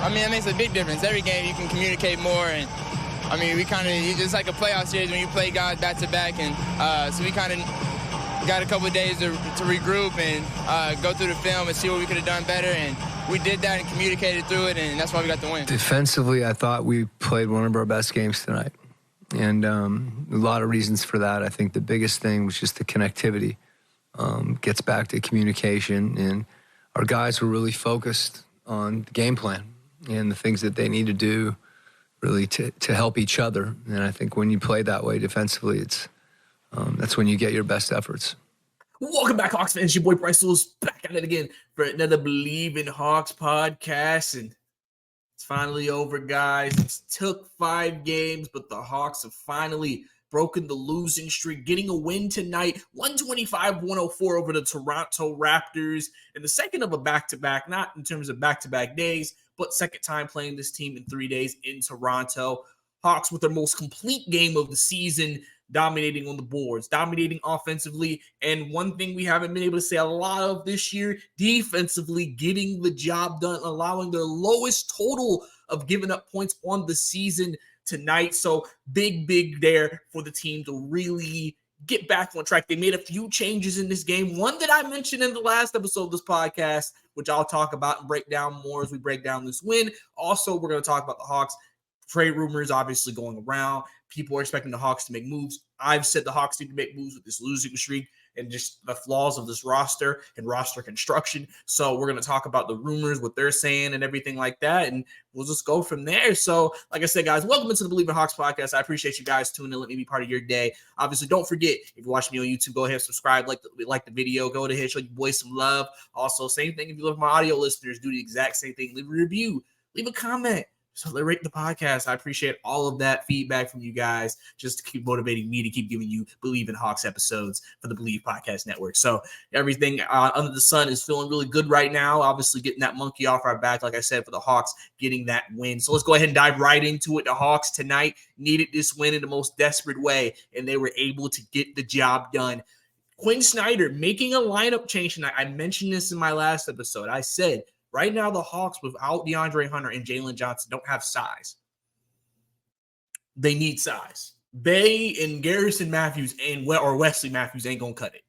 I mean, it makes a big difference. Every game you can communicate more, and I mean, we kind of, it's just like a playoff series when you play guys back-to-back, and so we kind of got a couple of days to regroup and go through the film and see what we could have done better, and we did that and communicated through it, and that's why we got the win. Defensively, I thought we played one of our best games tonight, and a lot of reasons for that. I think the biggest thing was just the connectivity. Gets back to communication, and our guys were really focused on the game plan and the things that they need to do really to help each other. And I think when you play that way defensively, it's that's when you get your best efforts. Welcome back, Hawks fans. Your boy Bryce Lewis back at it again for another Bleav in Hawks podcast. And it's finally over, guys. It took 5 games, but the Hawks have finally broken the losing streak, getting a win tonight, 125-104 over the Toronto Raptors, and the second of a back-to-back, not in terms of back-to-back days, but second time playing this team in 3 days in Toronto. Hawks with their most complete game of the season, dominating on the boards, dominating offensively, and one thing we haven't been able to say a lot of this year, defensively getting the job done, allowing their lowest total of giving up points on the season tonight. So big there for the team to really get back on track. They made a few changes in this game. One that I mentioned in the last episode of this podcast, which I'll talk about and break down more as we break down this win. Also, we're going to talk about the Hawks. Trade rumors obviously going around. People are expecting the Hawks to make moves. I've said the Hawks need to make moves with this losing streak and just the flaws of this roster and roster construction. So we're going to talk about the rumors, what they're saying and everything like that. And we'll just go from there. So like I said, guys, welcome into the Bleav in Hawks podcast. I appreciate you guys tuning in. Let me be part of your day. Obviously, don't forget, if you're watching me on YouTube, go ahead and subscribe, like the video, go ahead, show your boys some love. Also, same thing if you love my audio listeners, do the exact same thing. Leave a review, leave a comment. So they rate the podcast. I appreciate all of that feedback from you guys just to keep motivating me to keep giving you Bleav in Hawks episodes for the Bleav Podcast Network. So everything under the sun is feeling really good right now. Obviously getting that monkey off our back, like I said, for the Hawks, getting that win. So let's go ahead and dive right into it. The Hawks tonight needed this win in the most desperate way, and they were able to get the job done. Quinn Snyder making a lineup change tonight. I mentioned this in my last episode. I said, right now, the Hawks, without DeAndre Hunter and Jalen Johnson, don't have size. They need size. Bay and Garrison Matthews or Wesley Matthews ain't going to cut it.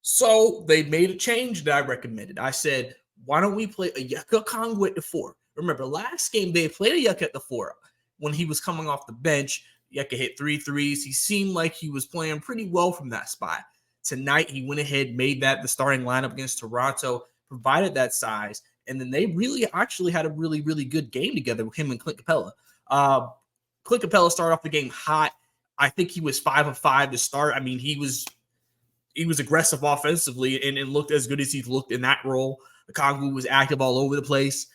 So they made a change that I recommended. I said, why don't we play Onyeka Okongwu at the 4? Remember, last game they played Onyeka at the 4. When he was coming off the bench, Onyeka hit 3 threes. He seemed like he was playing pretty well from that spot. Tonight, he went ahead, made that the starting lineup against Toronto, provided that size, and then they really actually had a really good game together with him and Clint Capella. Clint Capella started off the game hot. I think he was 5 of 5 to start. I mean, he was aggressive offensively and looked as good as he's looked in that role. Okongwu was active all over the place.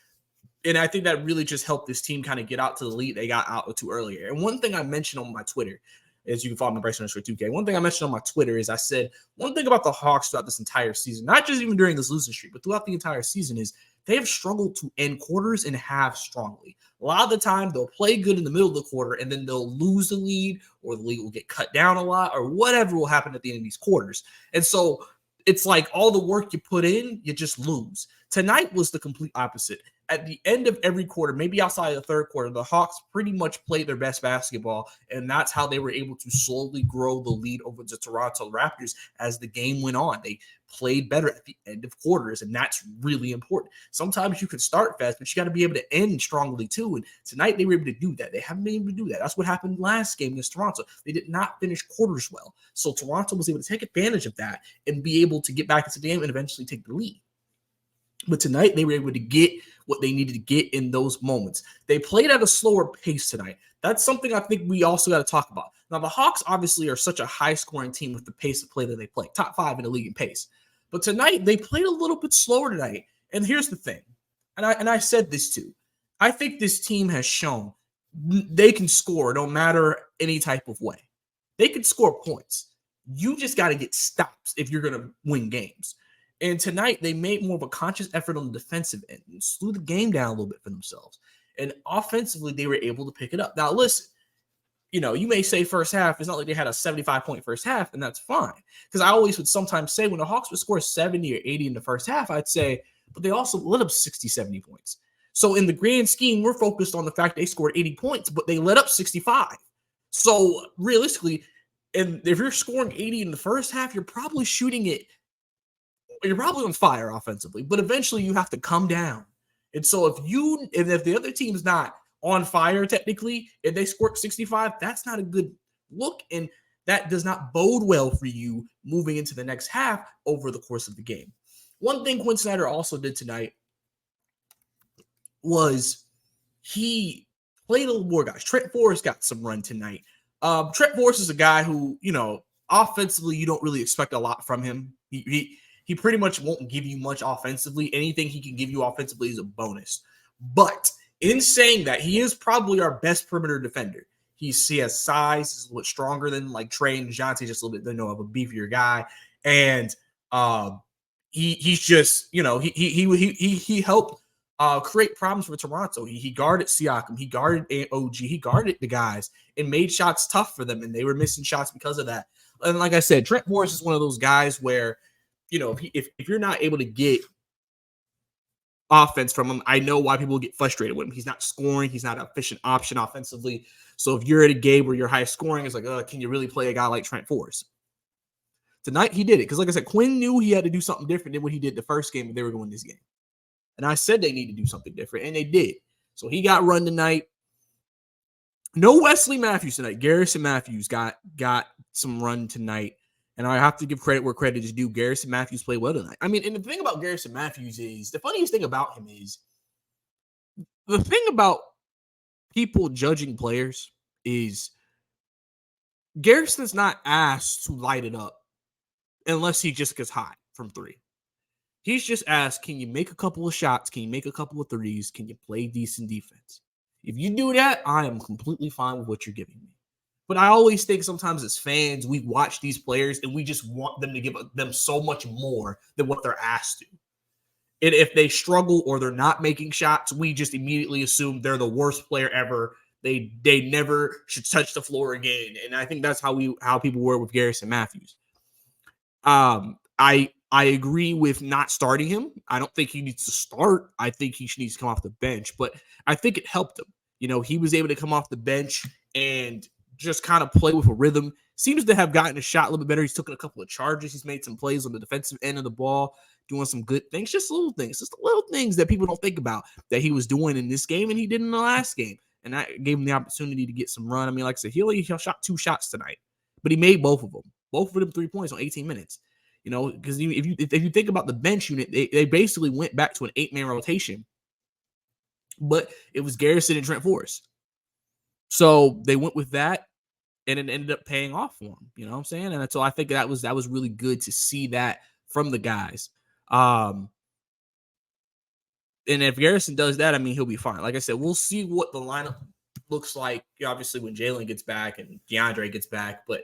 And I think that really just helped this team kind of get out to the lead they got out to earlier. And one thing I mentioned on my Twitter, as you can follow me, Bryce _ 2K. One thing I mentioned on my Twitter is I said one thing about the Hawks throughout this entire season, not just even during this losing streak, but throughout the entire season, is they have struggled to end quarters and halves strongly. A lot of the time, they'll play good in the middle of the quarter, and then they'll lose the lead, or the lead will get cut down a lot, or whatever will happen at the end of these quarters. And so it's like all the work you put in, you just lose. Tonight was the complete opposite. At the end of every quarter, maybe outside of the third quarter, the Hawks pretty much played their best basketball, and that's how they were able to slowly grow the lead over the Toronto Raptors as the game went on. They played better at the end of quarters, and that's really important. Sometimes you can start fast, but you got to be able to end strongly too, and tonight they were able to do that. They haven't been able to do that. That's what happened last game against Toronto. They did not finish quarters well, so Toronto was able to take advantage of that and be able to get back into the game and eventually take the lead. But tonight, they were able to get what they needed to get in those moments. They played at a slower pace tonight. That's something I think we also got to talk about. Now, the Hawks obviously are such a high-scoring team with the pace of play that they play. Top 5 in the league in pace. But tonight, they played a little bit slower tonight. And here's the thing. And I said this too. I think this team has shown they can score no matter any type of way. They can score points. You just got to get stops if you're going to win games. And tonight, they made more of a conscious effort on the defensive end and slowed the game down a little bit for themselves. And offensively, they were able to pick it up. Now, listen, you may say first half, it's not like they had a 75-point first half, and that's fine. Because I always would sometimes say when the Hawks would score 70 or 80 in the first half, I'd say, but they also lit up 60, 70 points. So in the grand scheme, we're focused on the fact they scored 80 points, but they let up 65. So realistically, and if you're scoring 80 in the first half, you're probably on fire offensively, but eventually you have to come down. And so if the other team's not on fire technically, and they scored 65, that's not a good look. And that does not bode well for you moving into the next half over the course of the game. One thing Quinn Snyder also did tonight was he played a little more guys. Trent Forrest got some run tonight. Trent Forrest is a guy who, offensively, you don't really expect a lot from him. He pretty much won't give you much offensively. Anything he can give you offensively is a bonus. But in saying that, he is probably our best perimeter defender. He has size, he's a little bit stronger than like Trey and DeJounte, just a little bit, of a beefier guy. And he's just, he helped create problems for Toronto. He guarded Siakam, he guarded OG, he guarded the guys and made shots tough for them, and they were missing shots because of that. And like I said, Trent Forrest is one of those guys where, if you're not able to get offense from him, I know why people get frustrated with him. He's not scoring. He's not an efficient option offensively. So if you're at a game where your high scoring is like, can you really play a guy like Trent Forrest? Tonight, he did it. Because like I said, Quinn knew he had to do something different than what he did the first game when they were going this game. And I said they need to do something different, and they did. So he got run tonight. No Wesley Matthews tonight. Garrison Matthews got some run tonight. And I have to give credit where credit is due. Garrison Matthews played well tonight. I mean, and the thing about Garrison Matthews is, the funniest thing about him is, the thing about people judging players is Garrison's not asked to light it up unless he just gets hot from three. He's just asked, can you make a couple of shots? Can you make a couple of threes? Can you play decent defense? If you do that, I am completely fine with what you're giving me. But I always think sometimes as fans, we watch these players and we just want them to give them so much more than what they're asked to. And if they struggle or they're not making shots, we just immediately assume they're the worst player ever. They never should touch the floor again. And I think that's how people were with Garrison Matthews. I agree with not starting him. I don't think he needs to start. I think he needs to come off the bench. But I think it helped him. He was able to come off the bench and just kind of play with a rhythm. Seems to have gotten a shot a little bit better. He's taken a couple of charges. He's made some plays on the defensive end of the ball, doing some good things, just little things that people don't think about that he was doing in this game and he did in the last game. And that gave him the opportunity to get some run. I mean, like I said, he only shot 2 shots tonight, but he made both of them 3 points on 18 minutes. Because if you think about the bench unit, they basically went back to an 8-man rotation, but it was Garrison and Trent Forrest. So they went with that, and it ended up paying off for him. You know what I'm saying? And so I think that was really good to see that from the guys. And if Garrison does that, I mean, he'll be fine. Like I said, we'll see what the lineup looks like, obviously, when Jalen gets back and DeAndre gets back. But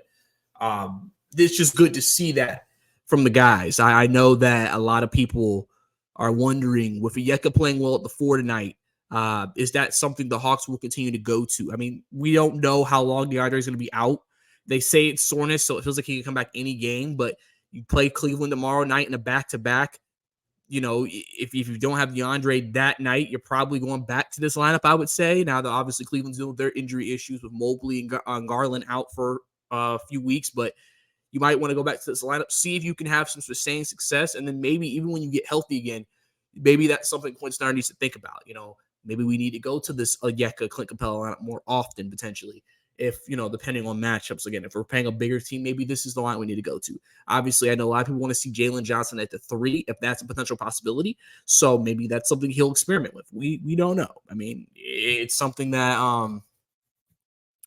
it's just good to see that from the guys. I know that a lot of people are wondering, with Onyeka playing well at the 4 tonight, is that something the Hawks will continue to go to? I mean, we don't know how long DeAndre is going to be out. They say it's soreness, so it feels like he can come back any game, but you play Cleveland tomorrow night in a back-to-back. If you don't have DeAndre that night, you're probably going back to this lineup, I would say. Now, obviously, Cleveland's dealing with their injury issues with Mobley and Garland out for a few weeks, but you might want to go back to this lineup, see if you can have some sustained success, and then maybe even when you get healthy again, maybe that's something Quinn Snyder needs to think about. Maybe we need to go to this Onyeka, Clint Capella lineup more often, potentially. If, depending on matchups, again, if we're playing a bigger team, maybe this is the line we need to go to. Obviously, I know a lot of people want to see Jalen Johnson at the 3, if that's a potential possibility. So maybe that's something he'll experiment with. We don't know. I mean, it's something that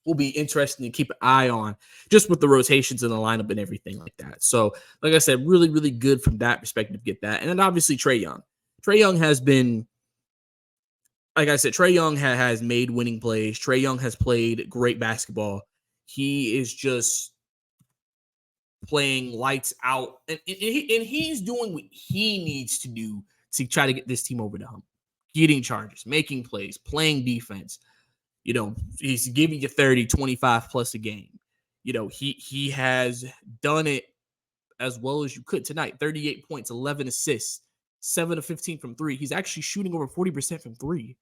will be interesting to keep an eye on, just with the rotations in the lineup and everything like that. So, like I said, really, really good from that perspective to get that. And then obviously Trae Young. Trae Young has been, like I said, Trae Young has made winning plays. Trae Young has played great basketball. He is just playing lights out. And he's doing what he needs to do to try to get this team over the hump. Getting charges, making plays, playing defense. He's giving you 30, 25 plus a game. He has done it as well as you could tonight. 38 points, 11 assists, 7 of 15 from 3. He's actually shooting over 40% from 3.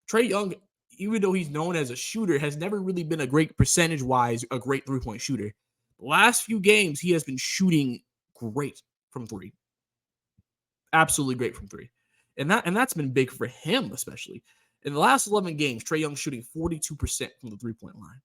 Trae Young, even though he's known as a shooter, has never really been a great percentage-wise, a great three-point shooter. The last few games, he has been shooting great from three. Absolutely great from three. And that's been big for him, especially. In the last 11 games, Trae Young shooting 42% from the three-point line.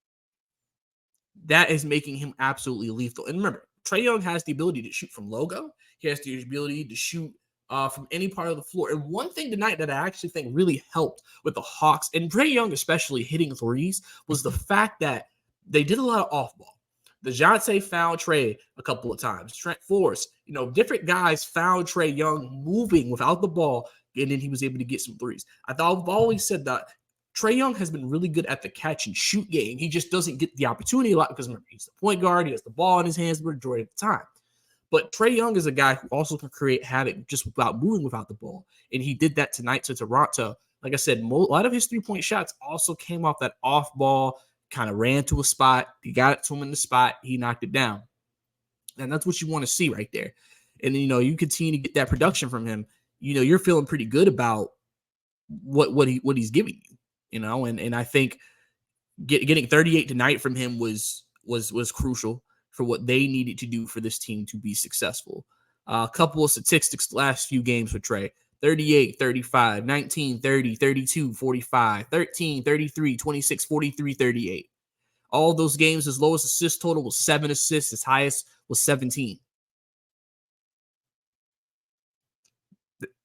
That is making him absolutely lethal. And remember, Trae Young has the ability to shoot from logo. He has the ability to shoot from any part of the floor. And one thing tonight that I actually think really helped with the Hawks, and Trae Young especially hitting threes, was the fact that they did a lot of off-ball. DeJounte found Trae a couple of times. Trent Forrest, different guys found Trae Young moving without the ball, and then he was able to get some threes. I've always said that Trae Young has been really good at the catch and shoot game. He just doesn't get the opportunity a lot because remember, he's the point guard. He has the ball in his hands the majority of the time. But Trae Young is a guy who also can create havoc just without moving without the ball. And he did that tonight to Toronto. Like I said, a lot of his three-point shots also came off that off ball, kind of ran to a spot. He got it to him in the spot. He knocked it down. And that's what you want to see right there. And, you continue to get that production from him. You're feeling pretty good about what he's giving you, and I think getting 38 tonight from him was crucial for what they needed to do for this team to be successful. A couple of statistics the last few games for Trae: 38, 35, 19, 30, 32, 45, 13, 33, 26, 43, 38. All those games, his lowest assist total was 7 assists. His highest was 17.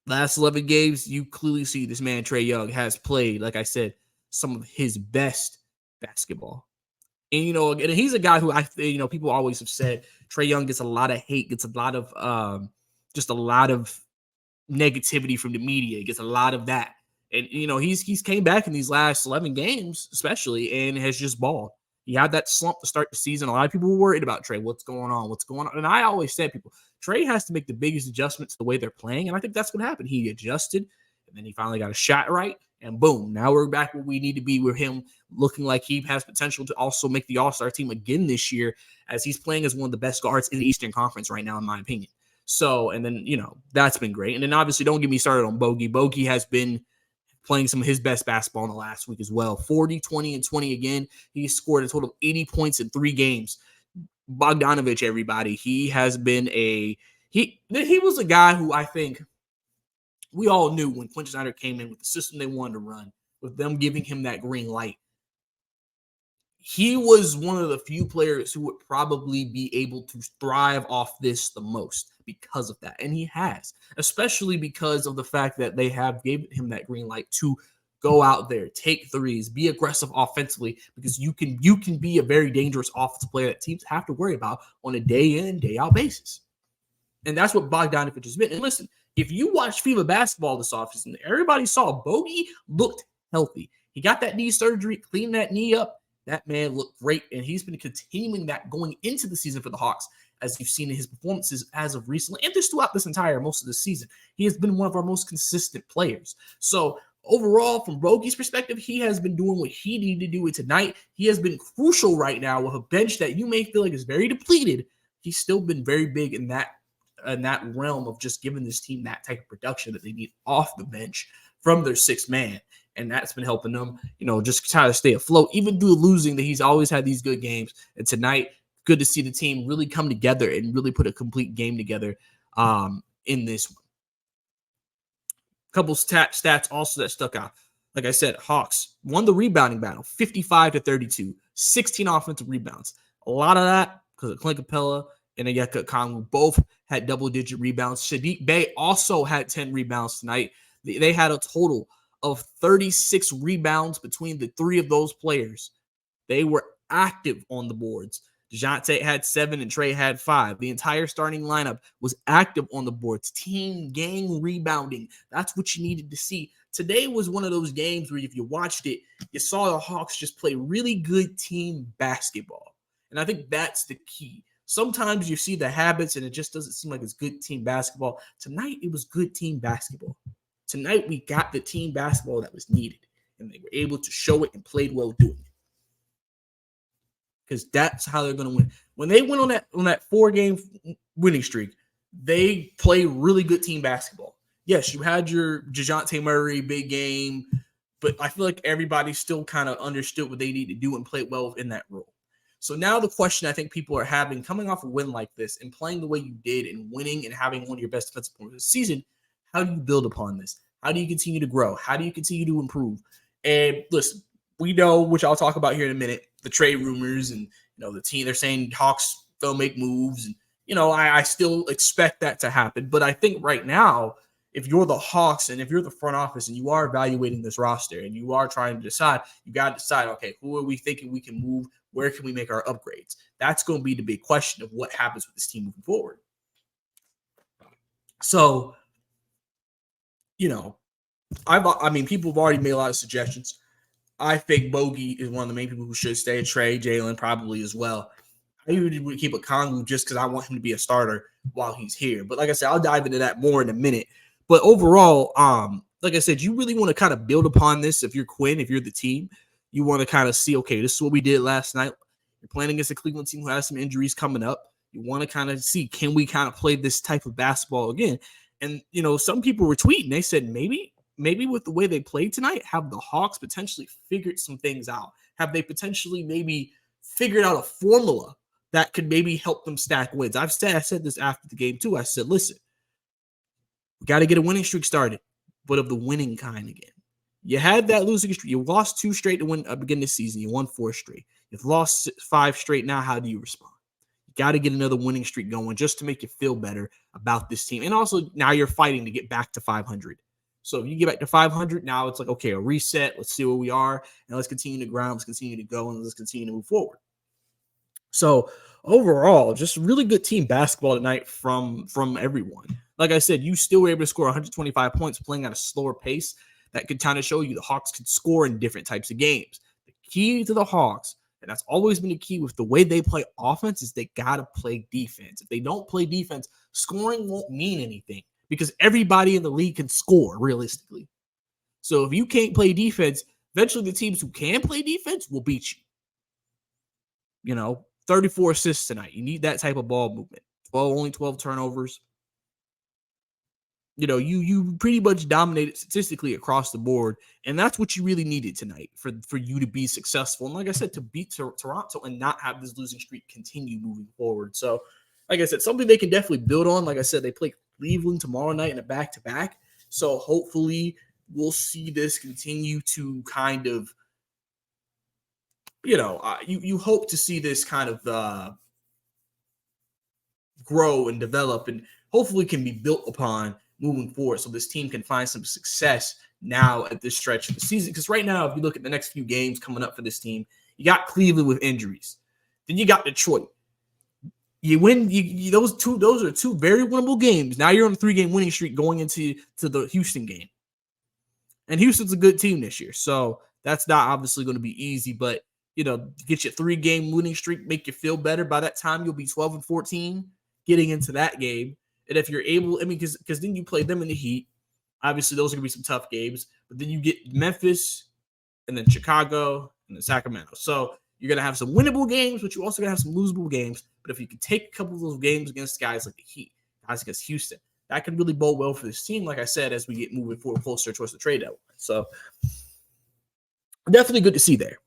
Last 11 games, you clearly see this man, Trae Young, has played, like I said, some of his best basketball. And, and he's a guy who people always have said Trae Young gets a lot of hate, gets a lot of just a lot of negativity from the media, gets a lot of that. And, he's came back in these last 11 games, especially, and has just balled. He had that slump to start the season. A lot of people were worried about Trae. What's going on? And I always said, Trae has to make the biggest adjustments to the way they're playing. And I think that's what happened. He adjusted, and then he finally got a shot right. And boom, now we're back where we need to be with him looking like he has potential to also make the All-Star team again this year, as he's playing as one of the best guards in the Eastern Conference right now, in my opinion. So, and then, that's been great. And then obviously don't get me started on Bogey. Bogey has been playing some of his best basketball in the last week as well. 40, 20, and 20 again. He scored a total of 80 points in 3 games. Bogdanovich, everybody. He has been he was a guy who I think we all knew when Quinn Snyder came in with the system they wanted to run, with them giving him that green light. He was one of the few players who would probably be able to thrive off this the most because of that. And he has, especially because of the fact that they have given him that green light to go out there, take threes, be aggressive offensively, because you can be a very dangerous offensive player that teams have to worry about on a day in, day out basis. And that's what Bogdanovich has been. And listen, if you watch FIBA basketball this offseason, everybody saw Bogey looked healthy. He got that knee surgery, cleaned that knee up. That man looked great, and he's been continuing that going into the season for the Hawks, as you've seen in his performances as of recently, and just throughout most of the season. He has been one of our most consistent players. So overall, from Bogey's perspective, he has been doing what he needed to do tonight. He has been crucial right now with a bench that you may feel like is very depleted. He's still been very big in that realm of just giving this team that type of production that they need off the bench from their sixth man. And that's been helping them, just try to stay afloat. Even through losing, that he's always had these good games. And tonight, good to see the team really come together and really put a complete game together in this one. Couple stats also that stuck out. Like I said, Hawks won the rebounding battle, 55-32, 16 offensive rebounds. A lot of that because of Clint Capella and Onyeka Okongwu both had double-digit rebounds. Sadiq Bey also had 10 rebounds tonight. They had a total of 36 rebounds between the 3 of those players. They were active on the boards. DeJounte had 7 and Trae had 5. The entire starting lineup was active on the boards. Team gang rebounding. That's what you needed to see. Today was one of those games where if you watched it, you saw the Hawks just play really good team basketball. And I think that's the key. Sometimes you see the habits and it just doesn't seem like it's good team basketball. Tonight, it was good team basketball. Tonight, we got the team basketball that was needed, and they were able to show it and played well doing it. Because that's how they're going to win. When they went on that 4-game winning streak, they played really good team basketball. Yes, you had your DeJounte Murray big game, but I feel like everybody still kind of understood what they need to do and played well in that role. So now the question I think people are having, coming off a win like this and playing the way you did and winning and having one of your best defensive performances this season, how do you build upon this? How do you continue to grow? How do you continue to improve? And listen, we know, which I'll talk about here in a minute, the trade rumors and the team, they're saying Hawks they'll make moves, and I still expect that to happen. But I think right now, if you're the Hawks and if you're the front office and you are evaluating this roster and you are trying to decide, you got to decide, okay, who are we thinking we can move? Where can we make our upgrades? That's going to be the big question of what happens with this team moving forward. So, people have already made a lot of suggestions. I think Bogey is one of the main people who should stay. Trey, Jalen probably as well. I usually would keep a Kongu just because I want him to be a starter while he's here. But like I said, I'll dive into that more in a minute. But overall, like I said, you really want to kind of build upon this. If you're Quinn, if you're the team, you want to kind of see, okay, this is what we did last night. You're playing against a Cleveland team who has some injuries coming up. You want to kind of see, can we kind of play this type of basketball again? And, some people were tweeting. They said maybe with the way they played tonight, have the Hawks potentially figured some things out? Have they potentially maybe figured out a formula that could maybe help them stack wins? I said this after the game too. I said, listen, we got to get a winning streak started, but of the winning kind again. You had that losing streak. You lost 2 straight to win begin this season. You won 4 straight. You've lost 5 straight. Now, how do you respond? You got to get another winning streak going just to make you feel better about this team. And also, now you're fighting to get back to 500. So if you get back to 500, now it's like, okay, a reset. Let's see where we are, and let's continue to grind. Let's continue to go, and let's continue to move forward. So overall, just really good team basketball tonight from everyone. Like I said, you still were able to score 125 points playing at a slower pace. That could kind of show you the Hawks could score in different types of games. The key to the Hawks, and that's always been the key with the way they play offense, is they got to play defense. If they don't play defense, scoring won't mean anything because everybody in the league can score realistically. So if you can't play defense, eventually the teams who can play defense will beat you. 34 assists tonight. You need that type of ball movement. Only 12 turnovers. You pretty much dominated statistically across the board, and that's what you really needed tonight for you to be successful. And like I said, to beat Toronto and not have this losing streak continue moving forward. So, like I said, something they can definitely build on. Like I said, they play Cleveland tomorrow night in a back-to-back. So hopefully we'll see this continue to kind of, you hope to see this kind of grow and develop and hopefully can be built upon moving forward so this team can find some success now at this stretch of the season. Because right now, if you look at the next few games coming up for this team, you got Cleveland with injuries. Then you got Detroit. You win. Those are 2 very winnable games. Now you're on a 3-game winning streak going into the Houston game. And Houston's a good team this year. So that's not obviously going to be easy, but get your 3-game winning streak, make you feel better. By that time, you'll be 12-14 getting into that game. And if you're able, because then you play them in the Heat. Obviously, those are going to be some tough games. But then you get Memphis and then Chicago and then Sacramento. So you're going to have some winnable games, but you're also going to have some losable games. But if you can take a couple of those games against guys like the Heat, guys against Houston, that could really bode well for this team, like I said, as we get moving forward closer towards the trade deadline. So definitely good to see there.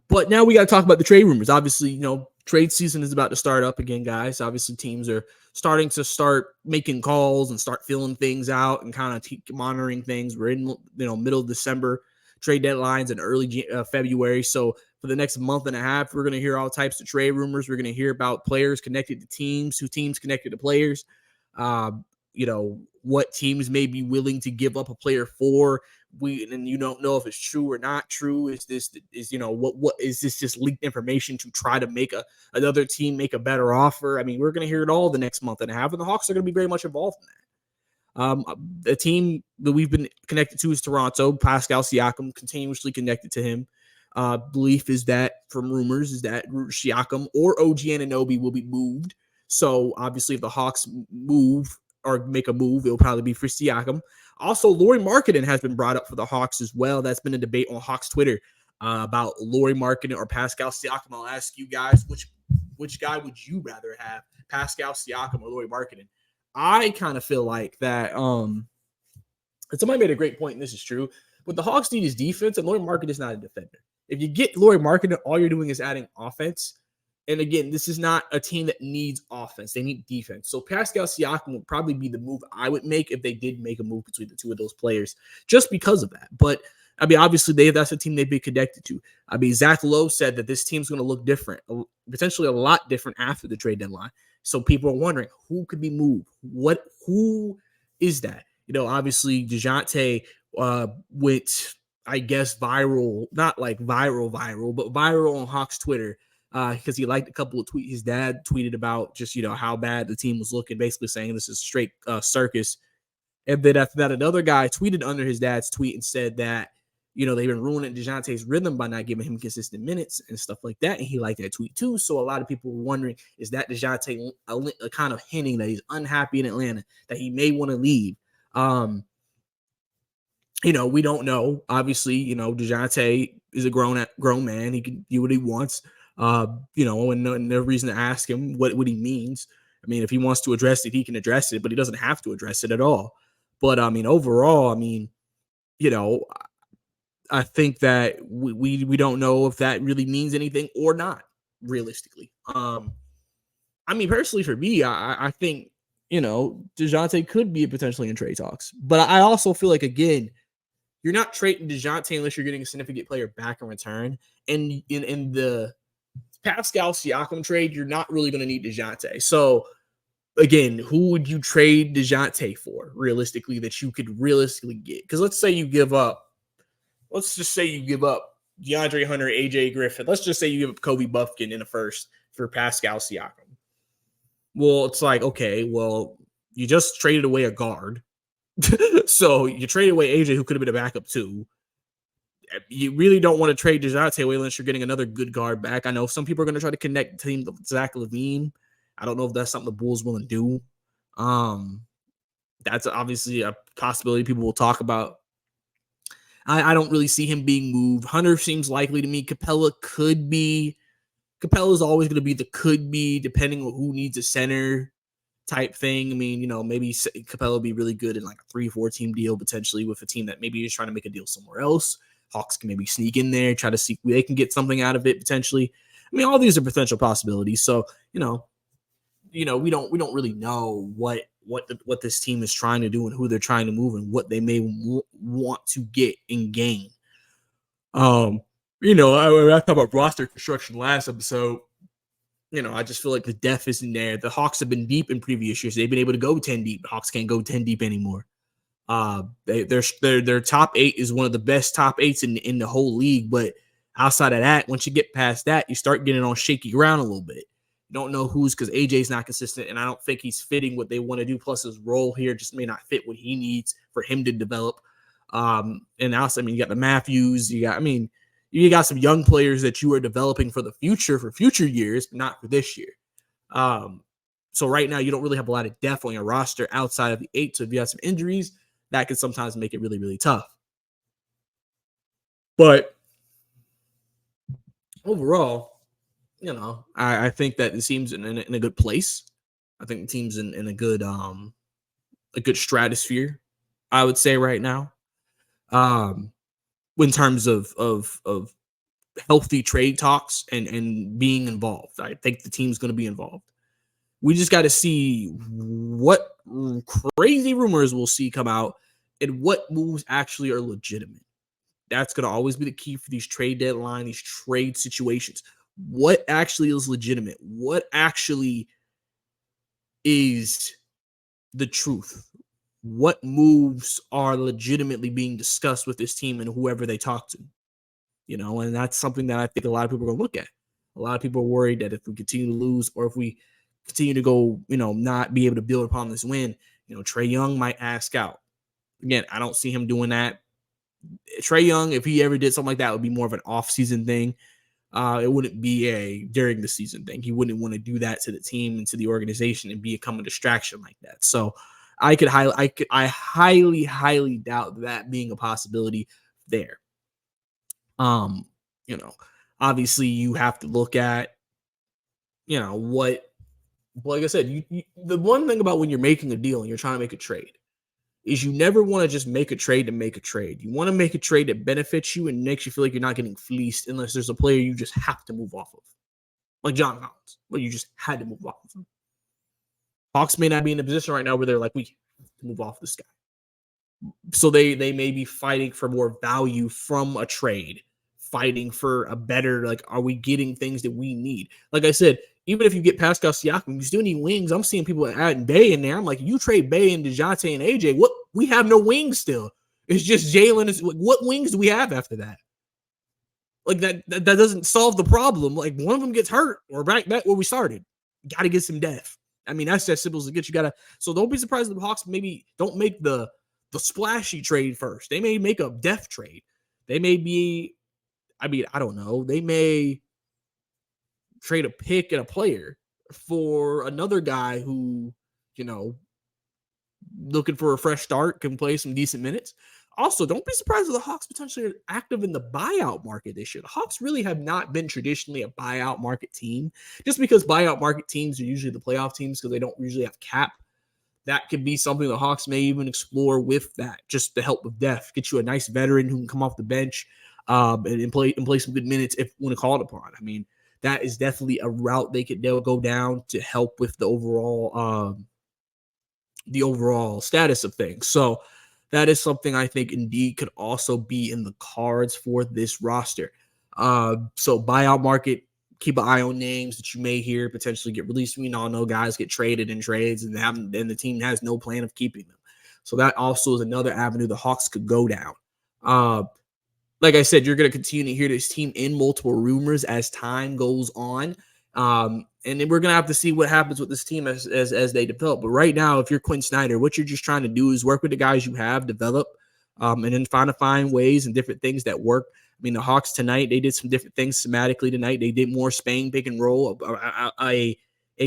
But now we got to talk about the trade rumors. Obviously, trade season is about to start up again, guys. Obviously, teams are starting to making calls and start filling things out and kind of monitoring things. We're in, middle of December, trade deadlines in early February. So for the next month and a half, we're going to hear all types of trade rumors. We're going to hear about players connected to teams, teams connected to players. What teams may be willing to give up a player for. And you don't know if it's true or not true. What is this just leaked information to try to make another team make a better offer? We're going to hear it all the next month and a half, and the Hawks are going to be very much involved in that. The team that we've been connected to is Toronto. Pascal Siakam, continuously connected to him. Belief is that, from rumors, is that Siakam or OG Anunoby will be moved. So obviously, if the Hawks move or make a move, it'll probably be for Siakam. Also, Lauri Markkanen has been brought up for the Hawks as well. That's been a debate on Hawks Twitter about Lauri Markkanen or Pascal Siakam. I'll ask you guys, which guy would you rather have, Pascal Siakam or Lauri Markkanen? I kind of feel like that And somebody made a great point, and this is true. What the Hawks need is defense, and Lauri Markkanen is not a defender. If you get Lauri Markkanen, all you're doing is adding offense. And again, this is not a team that needs offense. They need defense. So Pascal Siakam would probably be the move I would make if they did make a move between the two of those players, just because of that. But I mean, obviously, that's a team they'd be connected to. I mean, Zach Lowe said that this team's going to look different, potentially a lot different after the trade deadline. So people are wondering who could be moved. Who is that? You know, obviously, DeJounte went, I guess, viral, not like viral, but viral on Hawks Twitter because he liked a couple of tweets. His dad tweeted about just, you know, how bad the team was looking, basically saying this is straight circus. And then after that, another guy tweeted under his dad's tweet and said that, you know, they've been ruining DeJounte's rhythm by not giving him consistent minutes and stuff like that. And he liked that tweet too. So a lot of people were wondering, is that DeJounte a kind of hinting that he's unhappy in Atlanta, that he may want to leave? You know, we don't know. Obviously, you know, DeJounte is a grown man. He can do what he wants. You know, and no reason to ask him what he means. I mean, if he wants to address it, he can address it, but he doesn't have to address it at all. But I mean, overall, I mean, you know, I think that we don't know if that really means anything or not, realistically. I mean, personally, for me, I think, you know, DeJounte could be potentially in trade talks. But I also feel like, again, you're not trading DeJounte unless you're getting a significant player back in return. And in the Pascal Siakam trade, you're not really going to need DeJounte. So, again, who would you trade DeJounte for, realistically, that you could realistically get? Because let's just say you give up DeAndre Hunter, AJ Griffin. Let's just say you give up Kobe Buffkin in the first for Pascal Siakam. Well, it's like, okay, well, you just traded away a guard. So you traded away AJ, who could have been a backup too. You really don't want to trade DeJounte away unless you're getting another good guard back. I know some people are going to try to connect the team to Zach LaVine. I don't know if that's something the Bulls will do. That's obviously a possibility people will talk about. I don't really see him being moved. Hunter seems likely to me. Capella is always going to be the could be, depending on who needs a center type thing. I mean, you know, maybe Capella would be really good in like a 3-4 team deal, potentially with a team that maybe is trying to make a deal somewhere else. Hawks can maybe sneak in there, try to see if they can get something out of it potentially. I mean, all these are potential possibilities. So, you know, we don't really know what this team is trying to do and who they're trying to move and what they may want to get and gain. You know, I talked about roster construction last episode. You know, I just feel like the depth isn't there. The Hawks have been deep in previous years. They've been able to go 10 deep. The Hawks can't go 10 deep anymore. Their top 8 is one of the best top 8s in the whole league. But outside of that, once you get past that, you start getting on shaky ground a little bit. You don't know who's, because AJ's not consistent, and I don't think he's fitting what they want to do. Plus, his role here just may not fit what he needs for him to develop. And also, I mean, you got the Matthews. You got some young players that you are developing for the future, for future years, but not for this year. So right now, you don't really have a lot of depth on your roster outside of the 8. So if you have some injuries, that can sometimes make it really, really tough. But overall, you know, I think that the team's in a good place. I think the team's in a good stratosphere, I would say right now. In terms of healthy trade talks and being involved. I think the team's going to be involved. We just got to see what crazy rumors we'll see come out and what moves actually are legitimate. That's going to always be the key for these trade deadline, these trade situations. What actually is legitimate? What actually is the truth? What moves are legitimately being discussed with this team and whoever they talk to? You know, and that's something that I think a lot of people are going to look at. A lot of people are worried that if we continue to lose or if we continue to go, you know, not be able to build upon this win, you know, Trae Young might ask out. Again, I don't see him doing that. Trae Young, if he ever did something like that, it would be more of an off-season thing. It wouldn't be a during the season thing. He wouldn't want to do that to the team and to the organization and become a distraction like that. So I highly doubt that being a possibility there. You know, obviously you have to look at, you know, what, like I said, the one thing about when you're making a deal and you're trying to make a trade, is you never want to just make a trade to make a trade. You want to make a trade that benefits you and makes you feel like you're not getting fleeced unless there's a player you just have to move off of. Like John Collins, where you just had to move off of him. Hawks may not be in a position right now where they're like, we have to move off this guy. So they may be fighting for more value from a trade, fighting for a better, like, are we getting things that we need? Like I said, even if you get Pascal Siakam, you still need wings. I'm seeing people adding Bay in there. I'm like, you trade Bay and DeJounte and AJ, what? We have no wings still. It's just Jalen. What wings do we have after that? Like that doesn't solve the problem. Like one of them gets hurt, or back where we started. Got to get some depth. I mean, that's as simple as it gets. You got to. So don't be surprised if the Hawks maybe don't make the splashy trade first. They may make a depth trade. They may be. I mean, I don't know. They may trade a pick and a player for another guy who, looking for a fresh start, can play some decent minutes. Also, don't be surprised if the Hawks potentially are active in the buyout market this year. The Hawks really have not been traditionally a buyout market team, just because buyout market teams are usually the playoff teams because they don't usually have cap. That could be something the Hawks may even explore with that, just to help with depth, get you a nice veteran who can come off the bench and play some good minutes if when called upon. I mean, that is definitely a route they'll go down to help with the overall status of things. So that is something I think indeed could also be in the cards for this roster. So buyout market, keep an eye on names that you may hear potentially get released. We all know guys get traded in trades and the team has no plan of keeping them. So that also is another avenue the Hawks could go down. Like I said, you're going to continue to hear this team in multiple rumors as time goes on. And then we're going to have to see what happens with this team as they develop. But right now, if you're Quinn Snyder, what you're just trying to do is work with the guys you have, develop, and then find ways and different things that work. I mean, the Hawks tonight, they did some different things schematically tonight. They did more Spain pick and roll, a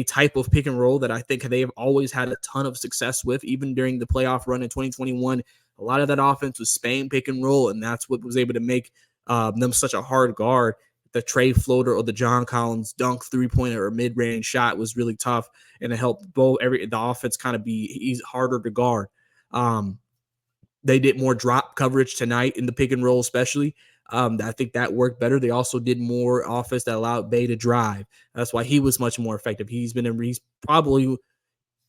type of pick and roll that I think they have always had a ton of success with, even during the playoff run in 2021. A lot of that offense was Spain pick and roll, and that's what was able to make them such a hard guard. The Trey floater or the John Collins dunk three-pointer or mid-range shot was really tough, and it helped the offense kind of be harder to guard. They did more drop coverage tonight in the pick and roll, especially. I think that worked better. They also did more offense that allowed Bay to drive. That's why he was much more effective. He's probably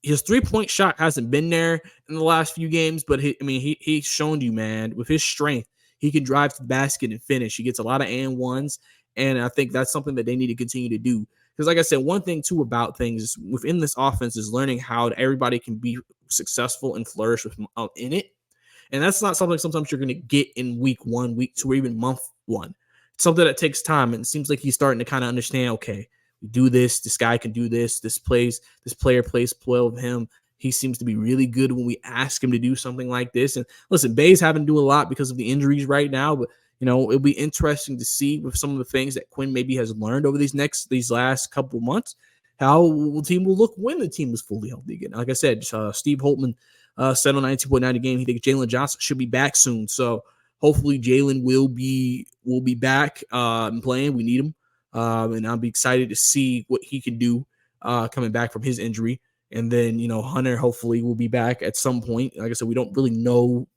his three-point shot hasn't been there in the last few games, but he's shown you, man, with his strength, he can drive to the basket and finish. He gets a lot of and ones, and I think that's something that they need to continue to do. Because like I said, one thing too about things within this offense is learning how everybody can be successful and flourish in it. And that's not something sometimes you're going to get in week 1, week 2, or even month 1. It's something that takes time. And it seems like he's starting to kind of understand, okay, we do this. This guy can do this. This player plays well with him. He seems to be really good when we ask him to do something like this. And listen, Bay's having to do a lot because of the injuries right now, but it'll be interesting to see with some of the things that Quinn maybe has learned over these last couple of months, how the team will look when the team is fully healthy again. Like I said, Steve Holtman said on 19.9 a game, he thinks Jalen Johnson should be back soon. So hopefully Jalen will be back and playing. We need him. And I'll be excited to see what he can do coming back from his injury. And then, Hunter hopefully will be back at some point. Like I said, we don't really know.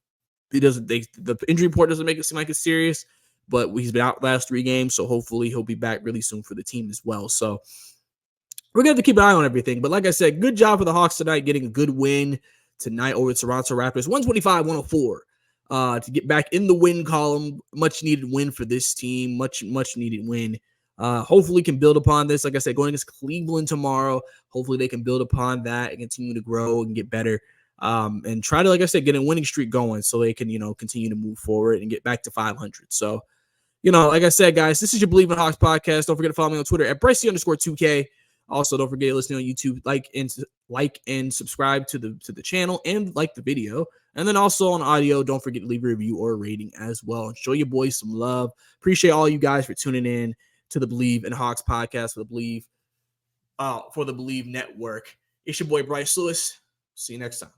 The injury report doesn't make it seem like it's serious, but he's been out the last 3 games. So hopefully he'll be back really soon for the team as well. So we're going to have to keep an eye on everything. But like I said, good job for the Hawks tonight, getting a good win tonight over the Toronto Raptors, 125-104 to get back in the win column. Much needed win for this team. Much needed win. Hopefully can build upon this. Like I said, going against Cleveland tomorrow, hopefully they can build upon that and continue to grow and get better. And try to, like I said, get a winning streak going so they can, continue to move forward and get back to 500. So, like I said, guys, this is your Bleav in Hawks podcast. Don't forget to follow me on Twitter at Brycey_2K. Also, don't forget to listen on YouTube, like and subscribe to the channel and like the video. And then also on audio, don't forget to leave a review or a rating as well. And show your boys some love. Appreciate all you guys for tuning in to the Bleav in Hawks podcast for the Bleav Network. It's your boy Bryce Lewis. See you next time.